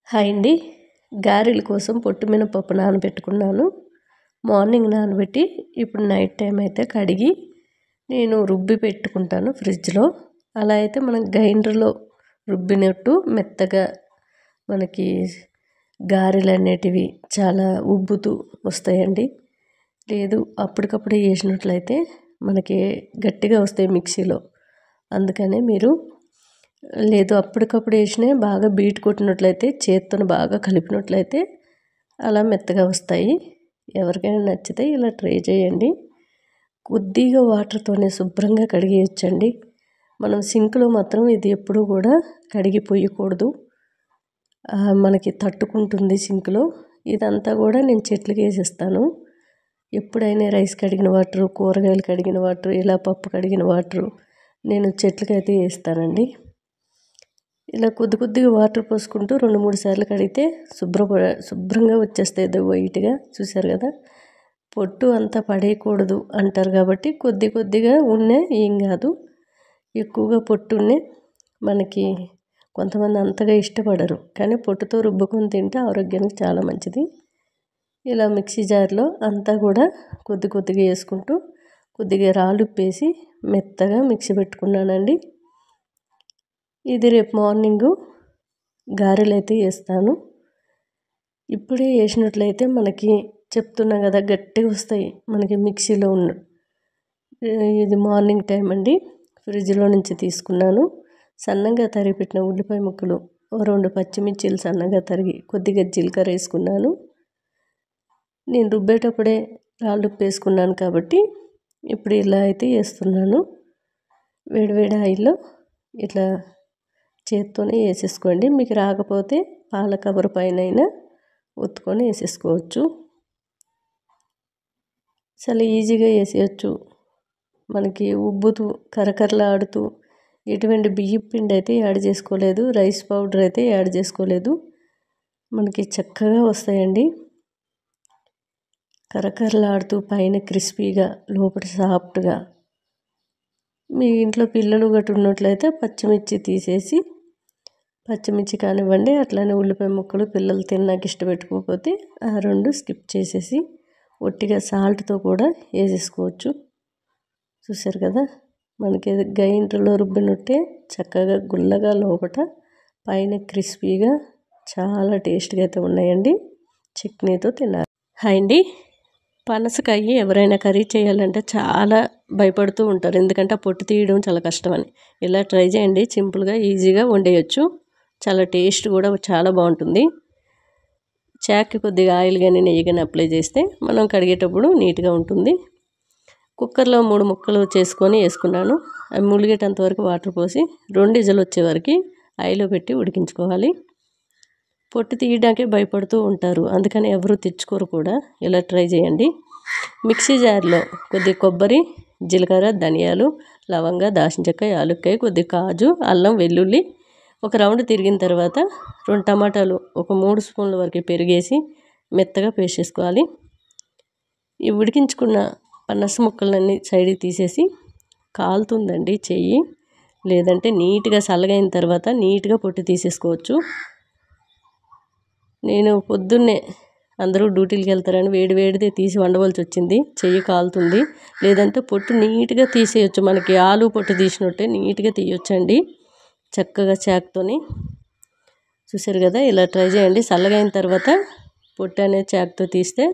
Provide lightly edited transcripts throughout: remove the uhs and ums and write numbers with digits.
Hi అండి. గారెల కోసం పొట్టు మినపప్పు నానబెట్టుకున్నాను. మార్నింగ్ నానబెట్టి ఇప్పుడు నైట్ టైం అయితే కడిగి నేను రుబ్బి పెట్టుకుంటాను ఫ్రిడ్జ్లో. అలా అయితే మనం గ్రైండర్లో రుబ్బినట్టు మెత్తగా మనకి గారెలు అనేటివి చాలా ఉబ్బుతూ వస్తాయండి. లేదు అప్పటికప్పుడే వేసినట్లయితే మనకి గట్టిగా వస్తాయి మిక్సీలో. అందుకనే మీరు లేదు అప్పటికప్పుడు వేసినవి బాగా బీట్ కొట్టినట్లయితే చేత్తోని బాగా కలిపినట్లయితే అలా మెత్తగా వస్తాయి. ఎవరికైనా నచ్చితే ఇలా ట్రై చేయండి. కొద్దిగా వాటర్తోనే శుభ్రంగా కడిగేయచ్చండి. మనం సింక్లో మాత్రం ఇది ఎప్పుడూ కూడా కడిగిపోయకూడదు, మనకి తట్టుకుంటుంది సింక్లో. ఇదంతా కూడా నేను చెట్లకి వేసేస్తాను. ఎప్పుడైనా రైస్ కడిగిన వాటరు, కూరగాయలు కడిగిన వాటరు, ఇలా పప్పు కడిగిన వాటరు నేను చెట్లకైతే వేస్తానండి. ఇలా కొద్దిగా వాటర్ పోసుకుంటూ 2-3 సార్లు కడిగితే శుభ్రంగా వచ్చేస్తాయి వైట్గా. చూసారు కదా, పొట్టు అంతా పడేయకూడదు అంటారు కాబట్టి కొద్దిగా ఉన్నే ఏం కాదు. ఎక్కువగా పొట్టు ఉన్నే మనకి కొంతమంది అంతగా ఇష్టపడరు, కానీ పొట్టుతో రుబ్బుకొని తింటే ఆరోగ్యానికి చాలా మంచిది. ఇలా మిక్సీ జార్లో అంతా కూడా కొద్దిగా వేసుకుంటూ కొద్దిగా రాళ్ళుప్పు వేసి మెత్తగా మిక్సీ పెట్టుకున్నానండి. ఇది రేపు మార్నింగు గారెలు అయితే వేస్తాను. ఇప్పుడే వేసినట్లయితే మనకి చెప్తున్నా కదా గట్టిగా వస్తాయి మనకి మిక్సీలో ఉన్న. ఇది మార్నింగ్ టైం అండి, ఫ్రిడ్జ్లో నుంచి తీసుకున్నాను. సన్నగా తరిగి పెట్టిన ఉల్లిపాయ ముక్కలు, 2 పచ్చిమిర్చీలు సన్నగా తరిగి, కొద్దిగా జీలకర్ర వేసుకున్నాను. నేను రుబ్బేటప్పుడే రాళ్ళుప్పు వేసుకున్నాను కాబట్టి ఇప్పుడు ఇలా అయితే వేస్తున్నాను. వేడివేడి ఆయిల్లో ఇట్లా చేత్తోనే వేసేసుకోండి. మీకు రాకపోతే పాల కవర్ పైన ఒత్తుకొని వేసేసుకోవచ్చు. చాలా ఈజీగా వేసేయచ్చు. మనకి ఉబ్బుతూ కరకరలాడుతూ ఎటువంటి బియ్యం పిండి అయితే యాడ్ చేసుకోలేదు, రైస్ పౌడర్ అయితే యాడ్ చేసుకోలేదు. మనకి చక్కగా వస్తాయండి. కరకరలాడుతూ పైన క్రిస్పీగా లోపల సాఫ్ట్గా. మీ ఇంట్లో పిల్లలు గట్టు ఉన్నట్లయితే పచ్చిమిర్చి తీసేసి, పచ్చిమిర్చి కానివ్వండి, అట్లానే ఉల్లిపాయ ముక్కలు పిల్లలు తిన్నాక ఇష్టపెట్టుకోకపోతే ఆ 2 స్కిప్ చేసేసి ఒట్టిగా సాల్ట్తో కూడా వేసేసుకోవచ్చు. చూసారు కదా, మనకి గ్రైండర్లో రుబ్బినట్టే చక్కగా గుల్లగా లోపల పైన క్రిస్పీగా చాలా టేస్ట్గా అయితే ఉన్నాయండి. చట్నీతో తినాలి. హాయ్ అండి. పనసకాయ ఎవరైనా కర్రీ చేయాలంటే చాలా భయపడుతూ ఉంటారు, ఎందుకంటే ఆ పొట్టు తీయడం చాలా కష్టమని. ఇలా ట్రై చేయండి, సింపుల్గా ఈజీగా వండేయచ్చు. చాలా టేస్ట్ కూడా చాలా బాగుంటుంది. చాక్కి కొద్దిగా ఆయిల్ కానీ నెయ్యి కానీ అప్లై చేస్తే మనం కడిగేటప్పుడు నీట్గా ఉంటుంది. కుక్కర్లో 3 ముక్కలు చేసుకొని వేసుకున్నాను. అవి ములిగేటంత వరకు వాటర్ పోసి 2 విజిల్ వచ్చే వరకు ఆయిల్లో పెట్టి ఉడికించుకోవాలి. పొట్టు తీయడానికే భయపడుతూ ఉంటారు, అందుకని ఎవరు తెచ్చుకోరు కూడా. ఇలా ట్రై చేయండి. మిక్సీ జార్లో కొద్దిగా కొబ్బరి, జీలకర్ర, ధనియాలు, లవంగా, దాల్చిన చెక్క, యాలక్కాయ, కొద్దిగా కాజు, అల్లం, వెల్లుల్లి ఒక రౌండ్ తిరిగిన తర్వాత 2 టమాటాలు, ఒక 3 స్పూన్ల వరకు పెరిగేసి మెత్తగా పేస్ట్ చేసుకోవాలి. ఈ ఉడికించుకున్న పనస ముక్కలన్నీ సైడ్కి తీసేసి, కాలుతుందండి చెయ్యి, లేదంటే నీట్గా చల్లగైన తర్వాత నీట్గా పొట్టు తీసేసుకోవచ్చు. నేను పొద్దున్నే అందరూ డ్యూటీలకు వెళ్తారని వేడిదే తీసి వండవలసి వచ్చింది. చెయ్యి కాలుతుంది. లేదంటే పొట్టు నీట్గా తీసేయచ్చు, మనకి ఆలు పొట్టు తీసినట్టే నీట్గా తీయొచ్చండి చక్కగా చాక్తోని. చూసారు కదా, ఇలా ట్రై చేయండి. చల్లగైన తర్వాత పొట్టు అనేది చాక్తో తీస్తే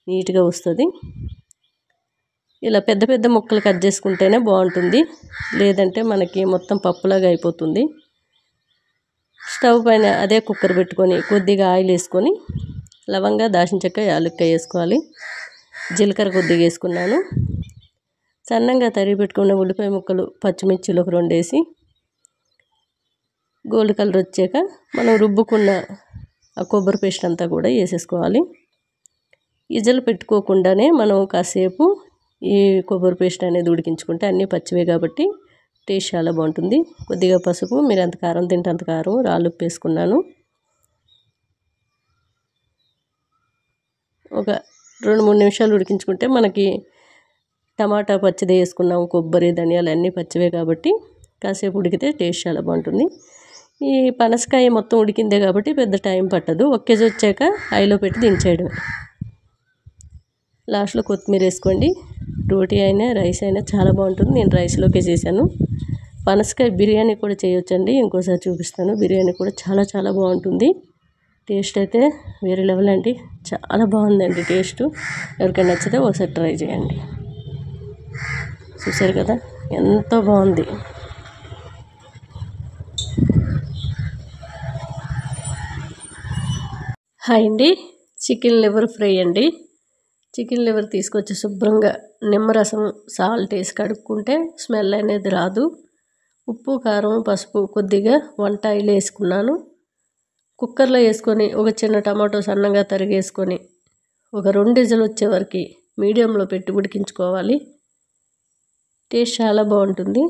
నీట్గా వస్తుంది. ఇలా పెద్ద ముక్కలు కట్ చేసుకుంటేనే బాగుంటుంది, లేదంటే మనకి మొత్తం పప్పులాగా అయిపోతుంది. స్టవ్ పైన అదే కుక్కర్ పెట్టుకొని కొద్దిగా ఆయిల్ వేసుకొని లవంగా, దాల్చిన చెక్క, యాలక్కాయ వేసుకోవాలి. జీలకర్ర కొద్దిగా వేసుకున్నాను. సన్నంగా తరిగి పెట్టుకున్న ఉల్లిపాయ ముక్కలు, పచ్చిమిర్చిలు ఒక 2 వేసి గోల్డ్ కలర్ వచ్చాక మనం రుబ్బుకున్న ఆ కొబ్బరి పేస్ట్ అంతా కూడా వేసేసుకోవాలి. విజిల్ పెట్టుకోకుండానే మనం కాసేపు ఈ కొబ్బరి పేస్ట్ అనేది ఉడికించుకుంటే, అన్నీ పచ్చివే కాబట్టి టేస్ట్ చాలా బాగుంటుంది. కొద్దిగా పసుపు, మీరు ఎంత కారం తింటే అంత కారం, రాళ్ళుప్పు వేసుకున్నాను. ఒక 2-3 నిమిషాలు ఉడికించుకుంటే మనకి టమాటా పచ్చిది వేసుకున్నాం, కొబ్బరి, ధనియాలు అన్నీ పచ్చివే కాబట్టి కాసేపు ఉడికితే టేస్ట్ చాలా బాగుంటుంది. ఈ పనసకాయ మొత్తం ఉడికిందే కాబట్టి పెద్ద టైం పట్టదు. 1 కేజీ వచ్చాక హైలో పెట్టి దించేయడం. లాస్ట్లో కొత్తిమీర వేసుకోండి. రోటీ అయినా రైస్ అయినా చాలా బాగుంటుంది. నేను రైస్లోకే చేశాను. పనసకాయ బిర్యానీ కూడా చేయొచ్చండి. ఇంకోసారి చూపిస్తాను. బిర్యానీ కూడా చాలా బాగుంటుంది. టేస్ట్ అయితే వేరే లెవెల్ అండి. చాలా బాగుందండి టేస్ట్. ఎవరికైనా నచ్చితే ఒకసారి ట్రై చేయండి. చూసారు కదా ఎంతో బాగుంది. హాయ్ అండి. చికెన్ లివర్ ఫ్రై అండి. చికెన్ లివర్ తీసుకొచ్చి శుభ్రంగా నిమ్మరసం సాల్ట్ వేసి కడుక్కుంటే స్మెల్ అనేది రాదు. ఉప్పు కారం పసుపు కొద్దిగా వంట ఆయిల్ వేసుకున్నాను. కుక్కర్లో వేసుకొని ఒక చిన్న టమాటో సన్నగా తరిగేసుకొని ఒక 2 విజిల్ వచ్చే వరకు మీడియంలో పెట్టి ఉడికించుకోవాలి. టేస్ట్ చాలా బాగుంటుంది.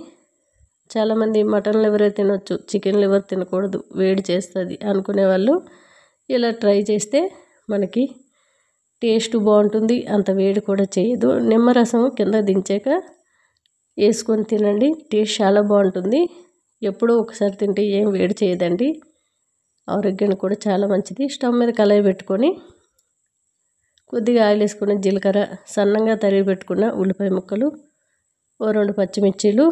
చాలామంది మటన్ లివరే తినొచ్చు, చికెన్ లివర్ తినకూడదు, వేడి చేస్తుంది అనుకునే వాళ్ళు ఇలా ట్రై చేస్తే మనకి టేస్ట్ బాగుంటుంది. అంత వేడి కూడా చేయదు. నిమ్మరసం కింద దించాక వేసుకొని తినండి. టేస్ట్ చాలా బాగుంటుంది. ఎప్పుడో ఒకసారి తింటే ఏం వేడి చేయదండి. ఆరోగ్యానికి కూడా చాలా మంచిది. స్టవ్ మీద కళాయి పెట్టుకొని కొద్దిగా ఆయిల్ వేసుకొని జీలకర్ర సన్నంగా తరిగి పెట్టుకున్న ఉల్లిపాయ ముక్కలు, ఓ 2 పచ్చిమిర్చీలు,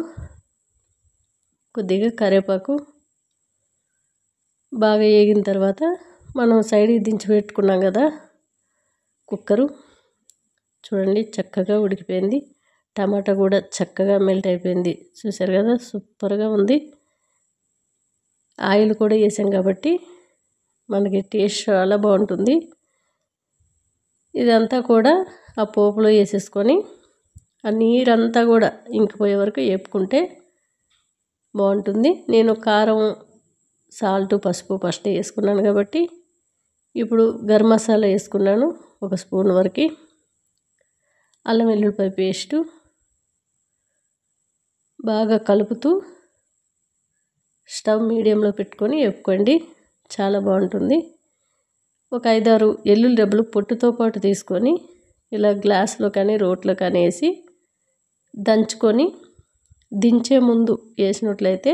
కొద్దిగా కరివేపాకు బాగా వేగిన తర్వాత మనం సైడ్కి దించి పెట్టుకున్నాం కదా కుక్కరు, చూడండి చక్కగా ఉడికిపోయింది. టమాటా కూడా చక్కగా మెల్ట్ అయిపోయింది. చూసారు కదా సూపర్గా ఉంది. ఆయిల్ కూడా వేసాం కాబట్టి మనకి టేస్ట్ చాలా బాగుంటుంది. ఇదంతా కూడా ఆ పోపులో వేసేసుకొని ఆ నీరంతా కూడా ఇంకిపోయే వరకు వేపుకుంటే బాగుంటుంది. నేను కారం సాల్ట్ పసుపు ఫస్ట్ వేసుకున్నాను కాబట్టి ఇప్పుడు గరం మసాలా వేసుకున్నాను 1 స్పూన్ వరకు. అల్లం వెల్లుల్లిపాయ పేస్టు బాగా కలుపుతూ స్టవ్ మీడియంలో పెట్టుకొని వేపుకోండి. చాలా బాగుంటుంది. ఒక 5-6 వెల్లుల్లి రెబ్బలు పొట్టుతో పాటు తీసుకొని ఇలా గ్లాస్లో కానీ రోట్లో కానీ వేసి దంచుకొని దించే ముందు వేసినట్లయితే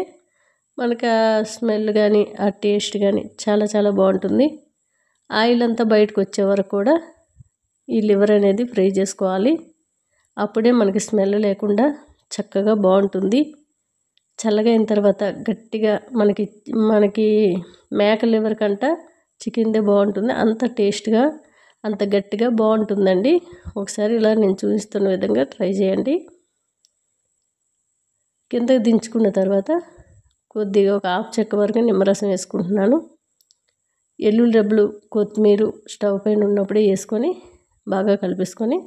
మనకు ఆ స్మెల్ కానీ ఆ టేస్ట్ కానీ చాలా బాగుంటుంది. ఆయిల్ అంతా బయటకు వచ్చే వరకు కూడా ఈ లివర్ అనేది ఫ్రై చేసుకోవాలి. అప్పుడే మనకి స్మెల్ లేకుండా చక్కగా బాగుంటుంది. చల్లగా అయిన తర్వాత గట్టిగా మనకి మేక లివర్ కంట చికెన్దే బాగుంటుంది. అంత టేస్ట్గా అంత గట్టిగా బాగుంటుందండి. ఒకసారి ఇలా నేను చూపిస్తున్న విధంగా ట్రై చేయండి. కిందకి దించుకున్న తర్వాత కొద్దిగా ఒక 1/2 చెక్క వరకు నిమ్మరసం వేసుకుంటున్నాను. వెల్లుల్లి రెబ్బలు కొత్తిమీర స్టవ్ పైన ఉన్నప్పుడే వేసుకొని బాగా కలిపేసుకొని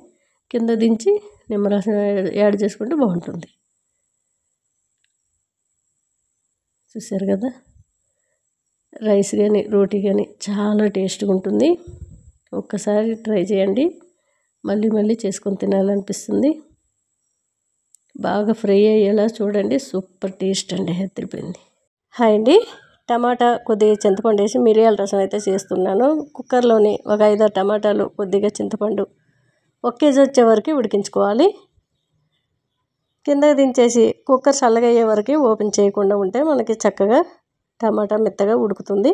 కింద దించి నిమ్మరసం యాడ్ చేసుకుంటే బాగుంటుంది. చూసారు కదా రైస్ కానీ రోటీ కానీ చాలా టేస్ట్గా ఉంటుంది. ఒక్కసారి ట్రై చేయండి. మళ్ళీ చేసుకొని తినాలనిపిస్తుంది. బాగా ఫ్రై అయ్యేలా చూడండి. సూపర్ టేస్ట్ అండి. హెత్తిపోయింది. హాయ్ అండి. టమాటా కొద్దిగా చింతపండు వేసి మిరియాల రసం అయితే చేస్తున్నాను. కుక్కర్లోని ఒక 5-6 టమాటాలు కొద్దిగా చింతపండు 1 కేజీ వచ్చే వరకు ఉడికించుకోవాలి. కిందకి దించేసి కుక్కర్ చల్లగా అయ్యే వరకు ఓపెన్ చేయకుండా ఉంటే మనకి చక్కగా టమాటా మెత్తగా ఉడుకుతుంది.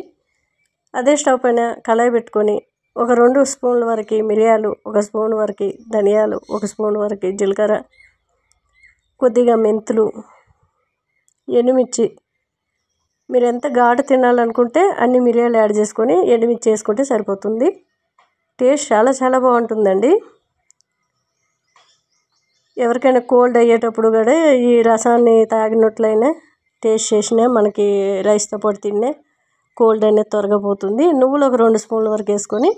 అదే స్టవ్ పైన కళాయి పెట్టుకొని ఒక 2 స్పూన్ల వరకు మిరియాలు, 1 స్పూన్ వరకు ధనియాలు, 1 స్పూన్ వరకు జీలకర్ర, కొద్దిగా మెంతులు, ఎండుమిర్చి, మీరు ఎంత ఘాటు తినాలనుకుంటే అన్ని మిరియాలు యాడ్ చేసుకొని ఎండుమిర్చి వేసుకుంటే సరిపోతుంది. టేస్ట్ చాలా బాగుంటుందండి. ఎవరికైనా కోల్డ్ అయ్యేటప్పుడు కూడా ఈ రసాన్ని తాగినట్లయినా టేస్ట్ చేసినా మనకి రైస్తో పాటు తిన్నే కోల్డ్ అనేది త్వరగా పోతుంది. నువ్వులు ఒక 2 స్పూన్ల వరకు వేసుకొని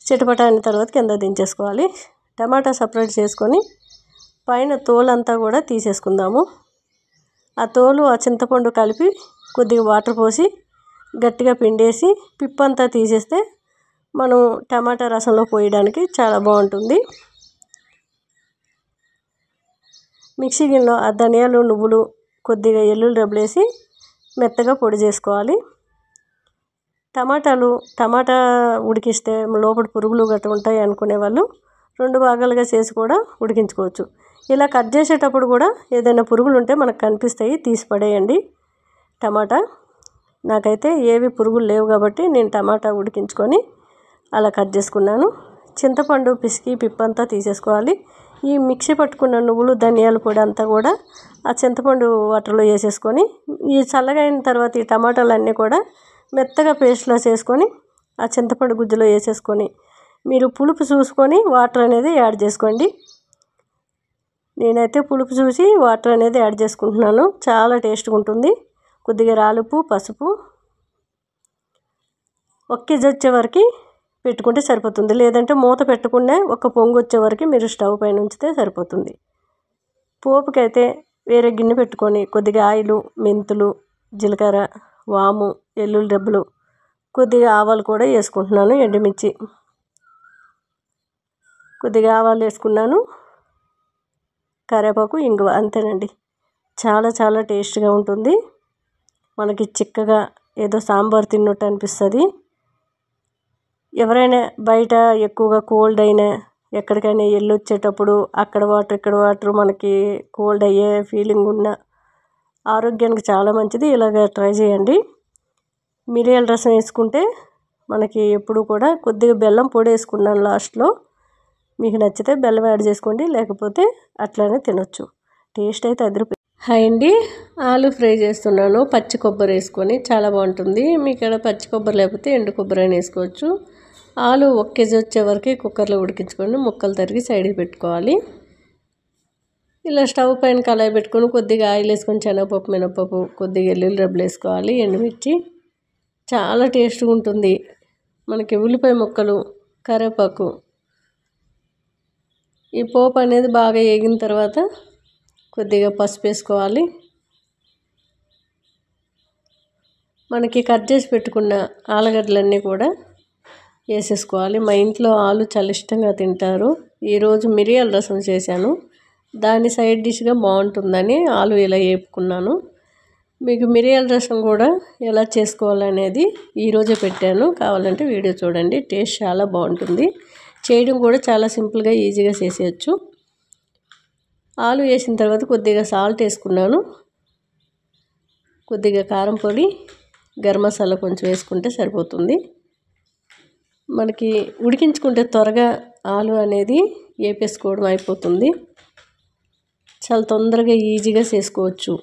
చిటపట అయిన తర్వాత కింద దించేసుకోవాలి. టమాటా సపరేట్ చేసుకొని పైన తోలు అంతా కూడా తీసేసుకుందాము. ఆ తోలు ఆ చింతపండు కలిపి కొద్దిగా వాటర్ పోసి గట్టిగా పిండేసి పిప్పంతా తీసేస్తే మనం టమాటా రసంలో పోయడానికి చాలా బాగుంటుంది. మిక్సీ గిన్నెలో ఆ ధనియాలు, నువ్వులు, కొద్దిగా వెల్లుల్లి రెబ్బలు వేసి మెత్తగా పొడి చేసుకోవాలి. టమాటా ఉడికిస్తే లోపల పురుగులు గట్రా ఉంటాయి అనుకునే వాళ్ళు 2 భాగాలుగా చేసి కూడా ఉడికించుకోవచ్చు. ఇలా కట్ చేసేటప్పుడు కూడా ఏదైనా పురుగులు ఉంటే మనకు కనిపిస్తాయి, తీసి పడేయండి. టమాటా నాకైతే ఏవి పురుగులు లేవు కాబట్టి నేను టమాటా ఉడికించుకొని అలా కట్ చేసుకున్నాను. చింతపండు పిసికి పిప్పంతా తీసేసుకోవాలి. ఈ మిక్సీ పట్టుకున్న నువ్వులు ధనియాల పొడి అంతా కూడా ఆ చింతపండు వాటర్లో వేసేసుకొని ఈ చల్లగా అయిన తర్వాత ఈ టమాటాలన్నీ కూడా మెత్తగా పేస్ట్లా చేసుకొని ఆ చింతపండు గుజ్జులో వేసేసుకొని మీరు పులుపు చూసుకొని వాటర్ అనేది యాడ్ చేసుకోండి. నేనైతే పులుపు చూసి వాటర్ అనేది యాడ్ చేసుకుంటున్నాను. చాలా టేస్ట్గా ఉంటుంది. కొద్దిగా రాలుపు, పసుపు 1 కేజీ వచ్చే వరకు పెట్టుకుంటే సరిపోతుంది. లేదంటే మూత పెట్టకుండా ఒక పొంగు వచ్చే వరకు మీరు స్టవ్ పైన ఉంచితే సరిపోతుంది. పోపుకైతే వేరే గిన్నె పెట్టుకొని కొద్దిగా ఆయిలు, మెంతులు, జీలకర్ర, వాము, వెల్లుల్లి రెబ్బలు, కొద్దిగా ఆవాలు కూడా వేసుకుంటున్నాను. ఎండుమిర్చి, కొద్దిగా ఆవాలు వేసుకున్నాను. కరివేపాకు, ఇంగువ, అంతేనండి. చాలా చాలా టేస్ట్గా ఉంటుంది. మనకి చిక్కగా ఏదో సాంబార్ తిన్నట్టు అనిపిస్తుంది. ఎవరైనా బయట ఎక్కువగా కోల్డ్ అయినా ఎక్కడికైనా వెళ్ళొచ్చేటప్పుడు అక్కడ వాటర్ ఇక్కడ వాటర్ మనకి కోల్డ్ అయ్యే ఫీలింగ్ ఉన్న ఆరోగ్యానికి చాలా మంచిది. ఇలాగ ట్రై చేయండి. మిరియాల రసం వేసుకుంటే మనకి ఎప్పుడు కూడా కొద్దిగా బెల్లం పొడి వేసుకున్నాను లాస్ట్లో. మీకు నచ్చితే బెల్లం యాడ్ చేసుకోండి, లేకపోతే అట్లానే తినొచ్చు. టేస్ట్ అయితే అదిరిపోయింది. హాయ్ అండి, ఆలు ఫ్రై చేస్తున్నాను. పచ్చి కొబ్బరి వేసుకొని చాలా బాగుంటుంది. మీకు ఇక్కడ పచ్చి కొబ్బరి లేకపోతే ఎండు కొబ్బరి అని వేసుకోవచ్చు. ఆలు 1 కేజీ వచ్చే వరకు కుక్కర్లో ఉడికించుకొని ముక్కలు తరిగి సైడ్కి పెట్టుకోవాలి. ఇలా స్టవ్ పైన కళాయి పెట్టుకొని కొద్దిగా ఆయిల్ వేసుకొని శనగపప్పు, మినపప్పు, కొద్దిగా వెల్లుల్లి రెబ్బలు వేసుకోవాలి. ఎండుమిర్చి చాలా టేస్ట్గా ఉంటుంది. మనకి ఉల్లిపాయ ముక్కలు, కరివేపాకు, ఈ పోపు అనేది బాగా వేగిన తర్వాత కొద్దిగా పసుపు వేసుకోవాలి. మనకి కట్ చేసి పెట్టుకున్న ఆలుగడ్డలన్నీ కూడా వేసేసుకోవాలి. మా ఇంట్లో ఆలు చాలా ఇష్టంగా తింటారు. ఈరోజు మిరియాల రసం చేశాను. దాని సైడ్ డిష్గా బాగుంటుందని ఆలు ఇలా వేపుకున్నాను. మీకు మిరియాల రసం కూడా ఎలా చేసుకోవాలనేది ఈరోజే పెట్టాను. కావాలంటే వీడియో చూడండి. టేస్ట్ చాలా బాగుంటుంది. చేయడం కూడా చాలా సింపుల్గా ఈజీగా చేసేయచ్చు. ఆలు వేసిన తర్వాత కొద్దిగా సాల్ట్ వేసుకున్నాను. కొద్దిగా కారం పొడి, గరం మసాలా కొంచెం వేసుకుంటే సరిపోతుంది. మనకి ఉడికించుకుంటే త్వరగా ఆలు అనేది వేపేసుకోవడం అయిపోతుంది. చాలా తొందరగా ఈజీగా చేసుకోవచ్చు.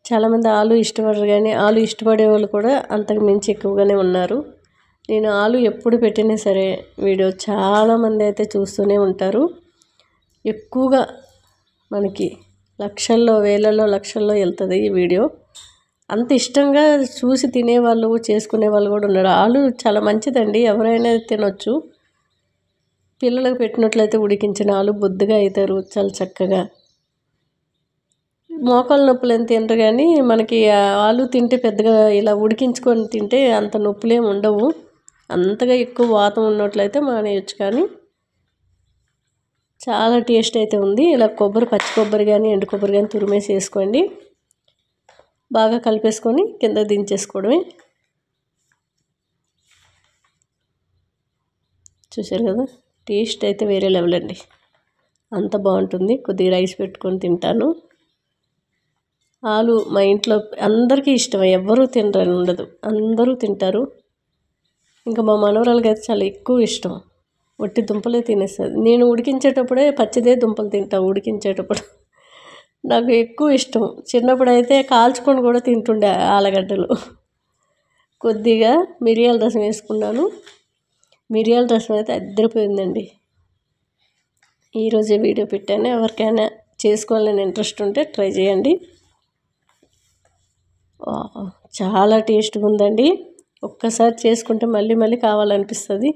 చాలామంది ఆలు ఇష్టపడరు, కానీ ఆలు ఇష్టపడే వాళ్ళు కూడా అంతకు మించి ఎక్కువగానే ఉన్నారు. నేను ఆలు ఎప్పుడు పెట్టినా సరే వీడియో చాలామంది అయితే చూస్తూనే ఉంటారు. ఎక్కువగా మనకి లక్షల్లో, వేలలో, లక్షల్లో వెళ్తుంది ఈ వీడియో. అంత ఇష్టంగా చూసి తినేవాళ్ళు, చేసుకునే వాళ్ళు కూడా ఉన్నారు. ఆలు చాలా మంచిదండి, ఎవరైనా తినొచ్చు. పిల్లలకు పెట్టినట్లయితే ఉడికించిన ఆలు బొద్దుగా అవుతారు చాలా చక్కగా. మోకాలు నొప్పులు ఎంత తినరు, కానీ మనకి ఆలు తింటే పెద్దగా ఇలా ఉడికించుకొని తింటే అంత నొప్పులేం ఉండవు. అంతగా ఎక్కువ వాతం ఉన్నట్లయితే మానేయచ్చు, కానీ చాలా టేస్ట్ అయితే ఉంది. ఇలా కొబ్బరి, పచ్చి కొబ్బరి కానీ ఎండు కొబ్బరి కానీ తురిమేసి వేసుకోండి. బాగా కలిపేసుకొని కింద దించేసుకోవడమే. చూసారు కదా, టేస్ట్ అయితే వేరే లెవెల్ అండి. అంత బాగుంటుంది. కొద్దిగా రైస్ పెట్టుకొని తింటాను. ఆలు మా ఇంట్లో అందరికీ ఇష్టం, ఎవ్వరూ తినరని ఉండదు, అందరూ తింటారు. ఇంకా మా మనవరాలకి అయితే చాలా ఎక్కువ ఇష్టం. వట్టి దుంపలే తినేస్తుంది. నేను ఉడికించేటప్పుడే పచ్చిదే దుంపలు తింటా. ఉడికించేటప్పుడు నాకు ఎక్కువ ఇష్టం. చిన్నప్పుడు అయితే కాల్చుకొని కూడా తింటుండే ఆలుగడ్డలు. కొద్దిగా మిరియాల రసం వేసుకున్నాను. మిరియాల రసం అయితే అద్దరిపోయిందండి. ఈరోజే వీడియో పెట్టాను. ఎవరికైనా చేసుకోవాలని ఇంట్రెస్ట్ ఉంటే ట్రై చేయండి. చాలా టేస్ట్గా ఉందండి. ఒక్కసారి చేసుకుంటే మళ్ళీ మళ్ళీ కావాలనిపిస్తుంది.